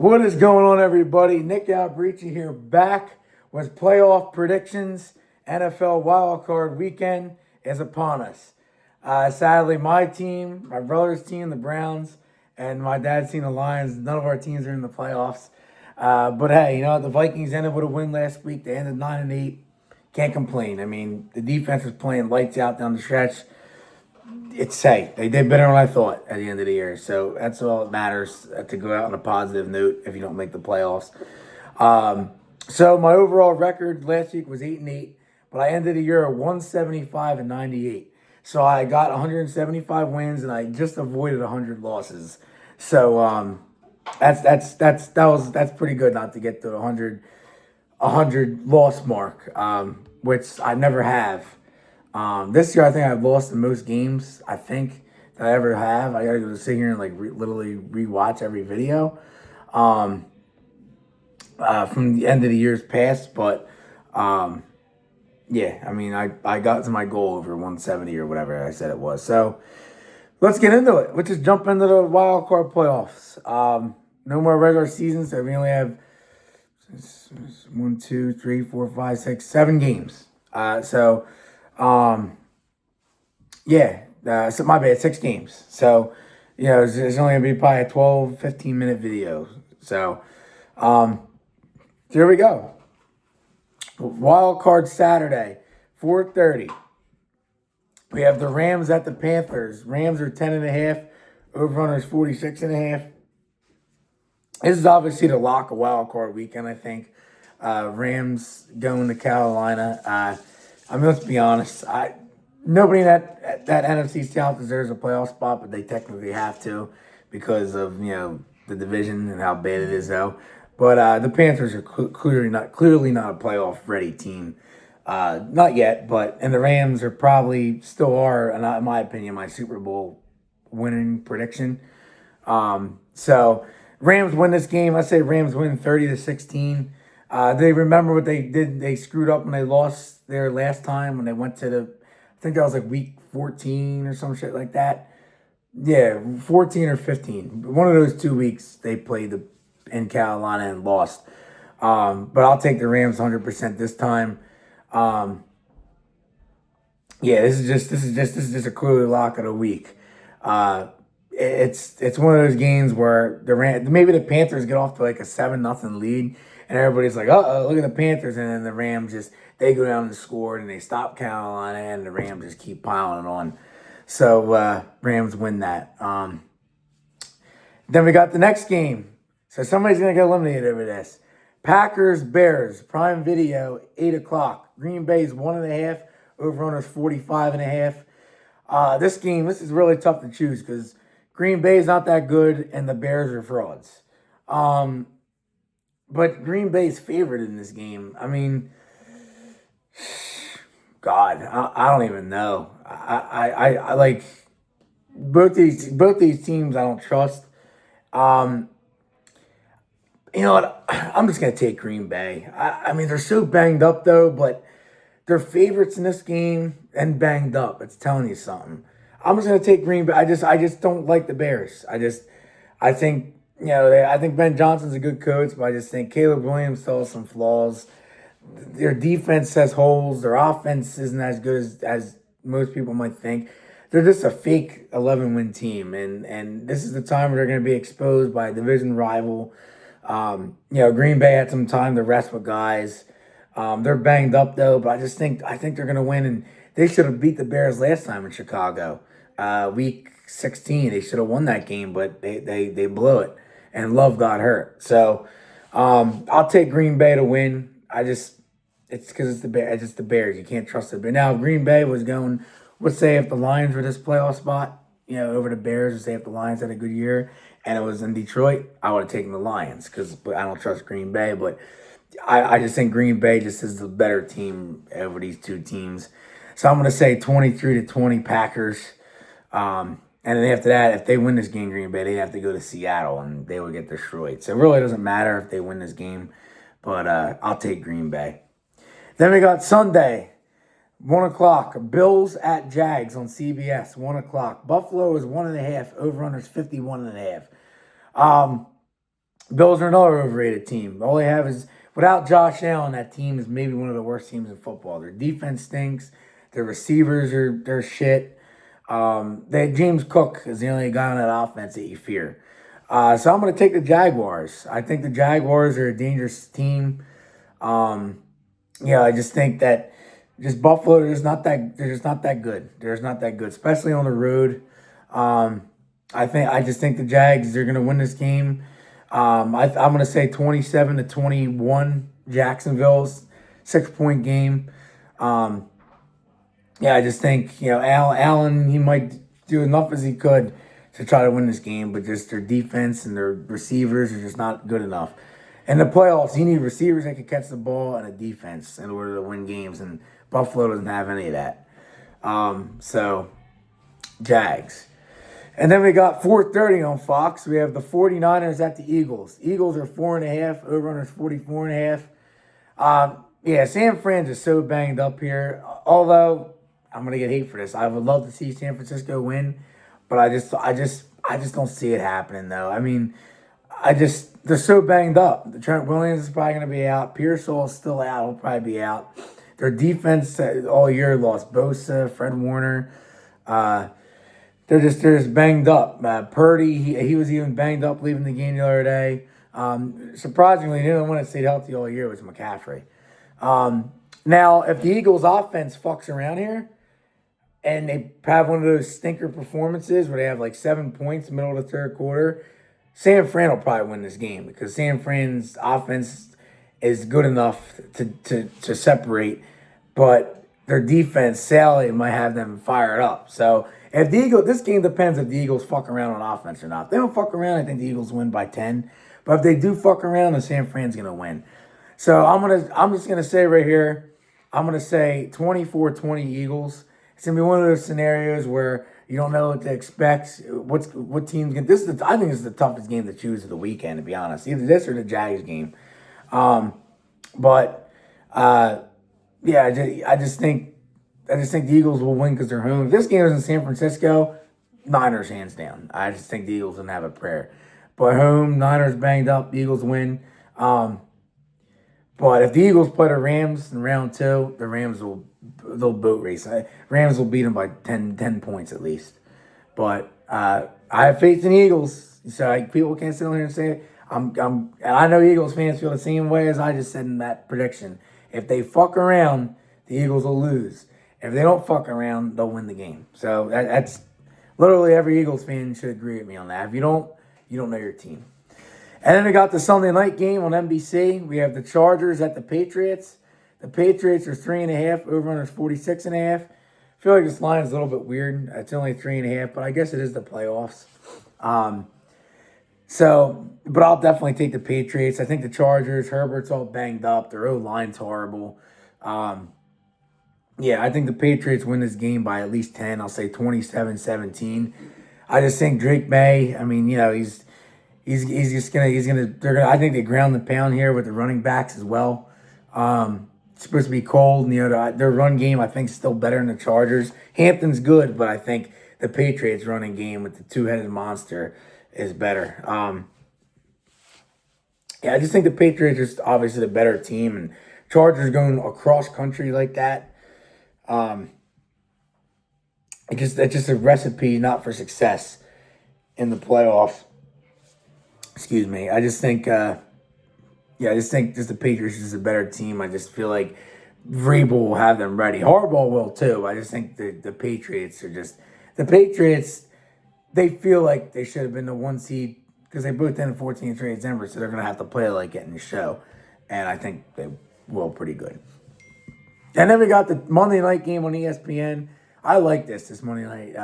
What is going on, everybody? Nick Albrici here, back with playoff predictions. NFL Wildcard Weekend is upon us. Sadly, my team, my brother's team, the Browns, and my dad's team, the Lions, none of our teams are in the playoffs. But hey, the Vikings ended with a win last week. They ended 9-8. Can't complain. I mean, the defense was playing lights out down the stretch. They did better than I thought at the end of the year. So that's all that matters, to go out on a positive note if you don't make the playoffs. So my overall record last week was 8-8, but I ended the year at 175-98. So I got 175 wins and I just avoided 100 losses. So that's pretty good not to get to the 100 loss mark, which I never have. This year, I think I've lost the most games, I think, that I ever have. I gotta go sit here and literally rewatch every video from the end of the years past. But yeah, I mean, I got to my goal over 170 or whatever I said it was. So let's get into it. Let's just jump into the wild card playoffs. No more regular seasons, so we only have 7 games. So my bad, 6 games. So, it's only going to be probably a 12, 15-minute video. So, here we go. Wild card Saturday, 4:30. We have the Rams at the Panthers. Rams are 10.5. Over-under is 46.5. This is obviously the lock of wild card weekend, I think. Rams going to Carolina. Let's be honest. Nobody in that NFC South deserves a playoff spot, but they technically have to because of the division and how bad it is, though. But the Panthers are clearly not a playoff ready team, not yet. And the Rams are probably still are, in my opinion, my Super Bowl winning prediction. So Rams win this game. I say Rams win 30-16. They remember what they did. They screwed up when they lost their last time when they went to I think that was week 14 or some shit like that. Yeah, 14 or 15. One of those 2 weeks they played in Carolina and lost. But I'll take the Rams 100% this time. This is just a clearly lock of the week. It's one of those games where maybe the Panthers get off to a 7-0 lead. And everybody's like, uh-oh, look at the Panthers. And then the Rams they go down and score and they stop Carolina and the Rams just keep piling on. So Rams win that. Then we got the next game. So somebody's going to get eliminated over this. Packers, Bears, Prime Video, 8 o'clock. Green Bay's 1.5. Over-under is 45.5. This is really tough to choose because Green Bay's not that good and the Bears are frauds. But Green Bay's favored in this game. I mean, God, I don't even know. I like both these teams. I don't trust. You know what? I'm just gonna take Green Bay. I mean, they're so banged up though, but they're favorites in this game and banged up. It's telling you something. I'm just gonna take Green Bay. I just don't like the Bears. I think. I think Ben Johnson's a good coach, but I just think Caleb Williams still has some flaws. Their defense has holes. Their offense isn't as good as most people might think. They're just a fake 11-win team, and this is the time where they're going to be exposed by a division rival. Green Bay had some time to rest with guys. They're banged up though, but I think they're going to win, and they should have beat the Bears last time in Chicago, week 16. They should have won that game, but they blew it. And Love got hurt. So I'll take Green Bay to win. It's because it's the Bears. It's just the Bears. You can't trust it. But now if Green Bay was going, let's say if the Lions were this playoff spot, over the Bears, or say if the Lions had a good year and it was in Detroit, I would have taken the Lions but I don't trust Green Bay. But I just think Green Bay just is the better team over these two teams. So I'm going to say 23-20 Packers. And then after that, if they win this game, Green Bay, they'd have to go to Seattle, and they would get destroyed. So it really doesn't matter if they win this game, but I'll take Green Bay. Then we got Sunday, 1 o'clock, Bills at Jags on CBS, 1 o'clock. Buffalo is 1.5, over-under is 51.5. Bills are another overrated team. All they have is, without Josh Allen, that team is maybe one of the worst teams in football. Their defense stinks. Their receivers are shit. James Cook is the only guy on that offense that you fear. So I'm going to take the Jaguars. I think the Jaguars are a dangerous team. I just think that just Buffalo, they're just not that good. They're just not that good, especially on the road. I just think the Jags, they're going to win this game. I'm going to say 27-21 Jacksonville's 6-point game. I just think, Allen, he might do enough as he could to try to win this game, but just their defense and their receivers are just not good enough. In the playoffs, you need receivers that can catch the ball and a defense in order to win games, and Buffalo doesn't have any of that. Jags. And then we got 4:30 on Fox. We have the 49ers at the Eagles. Eagles are 4.5. Over-under is 44.5. San Fran is so banged up here. Although I'm gonna get hate for this. I would love to see San Francisco win, but I just don't see it happening though. I mean, they're so banged up. Trent Williams is probably gonna be out. Pearsall is still out. He'll probably be out. Their defense all year lost Bosa, Fred Warner. They're just banged up. Purdy, he was even banged up leaving the game the other day. Surprisingly, the only one that stayed healthy all year was McCaffrey. Now, if the Eagles' offense fucks around here and they have one of those stinker performances where they have like 7 points in the middle of the third quarter, San Fran will probably win this game because San Fran's offense is good enough to separate, but their defense, Sally, might have them fired up. So if the Eagles, this game depends if the Eagles fuck around on offense or not. If they don't fuck around, I think the Eagles win by 10. But if they do fuck around, then San Fran's gonna win. So I'm just gonna say right here, I'm gonna say 24-20 Eagles. It's gonna be one of those scenarios where you don't know what to expect. What team's gonna? I think this is the toughest game to choose of the weekend. To be honest, either this or the Jags game. I just think the Eagles will win because they're home. If this game is in San Francisco, Niners hands down. I just think the Eagles don't have a prayer. But home, Niners banged up, the Eagles win. But if the Eagles play the Rams in round 2, the Rams they'll boat race. Rams will beat them by 10 points at least. But I have faith in the Eagles. So people can't sit here and say and I know Eagles fans feel the same way as I just said in that prediction. If they fuck around, the Eagles will lose. If they don't fuck around, they'll win the game. So that's literally every Eagles fan should agree with me on that. If you don't know your team. And then we got the Sunday night game on NBC. We have the Chargers at the Patriots. The Patriots are 3.5. Over-under is 46.5. I feel like this line is a little bit weird. It's only 3.5, but I guess it is the playoffs. But I'll definitely take the Patriots. I think the Chargers, Herbert's all banged up. Their O-line's horrible. I think the Patriots win this game by at least 10. I'll say 27-17. I just think Drake May, I mean, he's I think they ground the pound here with the running backs as well. It's supposed to be cold, and their run game I think is still better than the Chargers. Hampton's good, but I think the Patriots running game with the two-headed monster is better. I just think the Patriots are obviously the better team, and Chargers going across country like that. It's just a recipe not for success in the playoffs. Excuse me. I just think the Patriots is a better team. I just feel like Vrabel will have them ready. Harbaugh will too. I just think the Patriots the Patriots. They feel like they should have been the 1 seed because they both ended 14-3 Denver, so they're gonna have to play like it in the show, and I think they will pretty good. And then we got the Monday night game on ESPN. I like this Monday night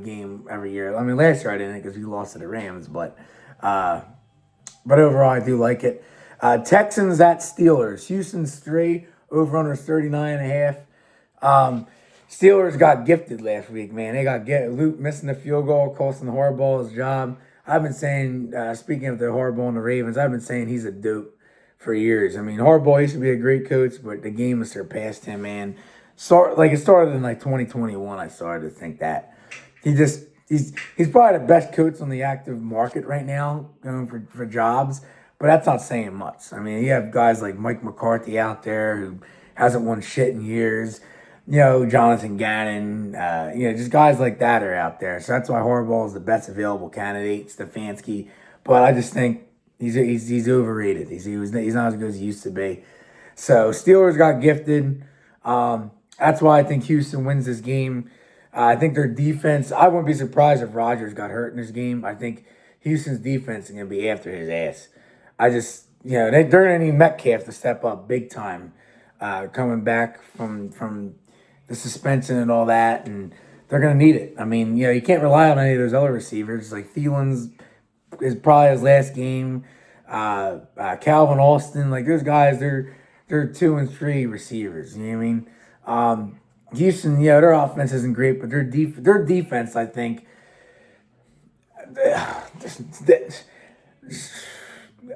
game every year. I mean, last year I didn't because we lost to the Rams, but overall I do like it. Texans at Steelers. Houston's 3, over-under 39.5. Steelers got gifted last week, man. They got Luke missing the field goal, costing Harbaugh his job. I've been saying, speaking of the Harbaugh and the Ravens, I've been saying he's a dope for years. I mean, Harbaugh used to be a great coach, but the game has surpassed him, man. It started in 2021. I started to think that he's probably the best coach on the active market right now, going for jobs. but that's not saying much. I mean, you have guys like Mike McCarthy out there who hasn't won shit in years. Jonathan Gannon, just guys like that are out there. So that's why Harbaugh is the best available candidate, Stefanski. But I just think he's overrated. He's not as good as he used to be. So Steelers got gifted. That's why I think Houston wins this game. I think their defense, I wouldn't be surprised if Rodgers got hurt in this game. I think Houston's defense is going to be after his ass. They're going to need Metcalf to step up big time, coming back from the suspension and all that, and they're going to need it. I mean, you can't rely on any of those other receivers. Like Thielen's is probably his last game. Calvin Austin, like those guys, they're 2 and 3 receivers. You know what I mean? Houston, their offense isn't great, but their defense, I think,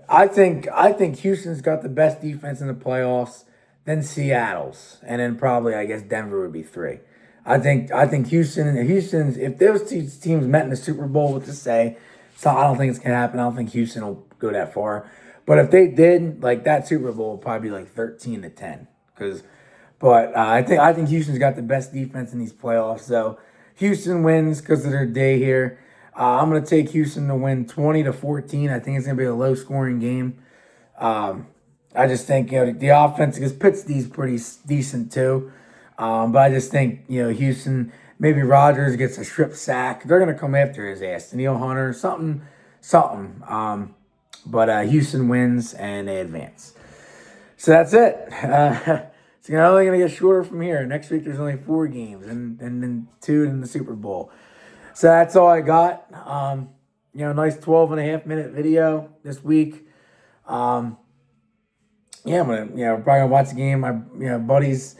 I think Houston's got the best defense in the playoffs, then Seattle's, and then probably I guess Denver would be 3. I think Houston's if those two teams met in the Super Bowl, what to say? So I don't think it's gonna happen. I don't think Houston will go that far. But if they did, like that Super Bowl would probably be like 13-10. I think Houston's got the best defense in these playoffs. So Houston wins because of their day here. I'm gonna take Houston to win 20-14. I think it's gonna be a low scoring game. I just think the offense, because Pitt's pretty decent too. But I just think Houston, maybe Rodgers gets a strip sack. They're gonna come after his ass. Daniil Hunter, something. But Houston wins and they advance. So that's it. It's only gonna get shorter from here. Next week there's only 4 games and then 2 in the Super Bowl. So that's all I got. Nice 12.5-minute video this week. I'm gonna probably gonna watch the game. My buddy's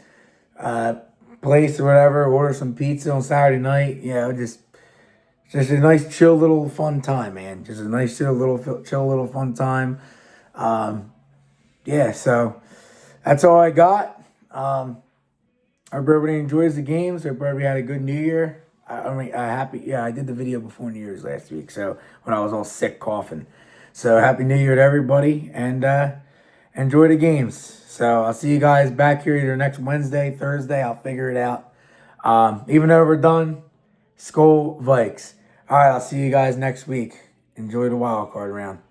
place or whatever. Order some pizza on Saturday night. Just a nice chill little fun time, man. Just a nice chill little fun time. So that's all I got. I hope everybody enjoys the games. Hope everybody had a good New Year. Happy. Yeah, I did the video before New Year's last week. So when I was all sick, coughing. So happy New Year to everybody, and enjoy the games. So I'll see you guys back here either next Wednesday, Thursday. I'll figure it out. Even though we're done, Skol Vikes. All right, I'll see you guys next week. Enjoy the wild card round.